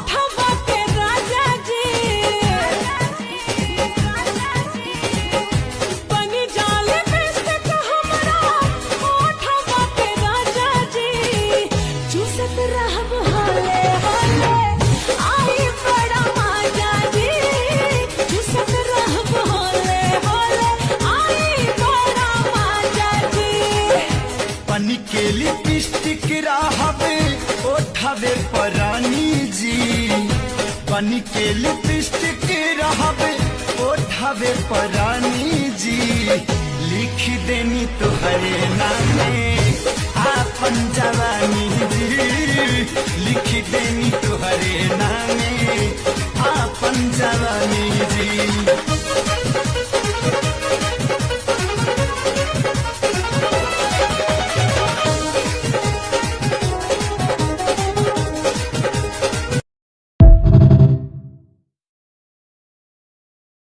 ओठवा के राजा जी बनी जाले बेइज्जत हमरा ओठवा के राजा जी चूसत रहब हाले हाले आई बड़ा मजा जी चूसत रहब हाले हाले आई बड़ा मजा जी बन के लिपस्टिक रहबे ओठवे परानी जी बन के लिपस्टिक रहबे ओठवे परानी जी लिख देनी तुहरे नामे आपन जवानी जी लिख देनी तुहरे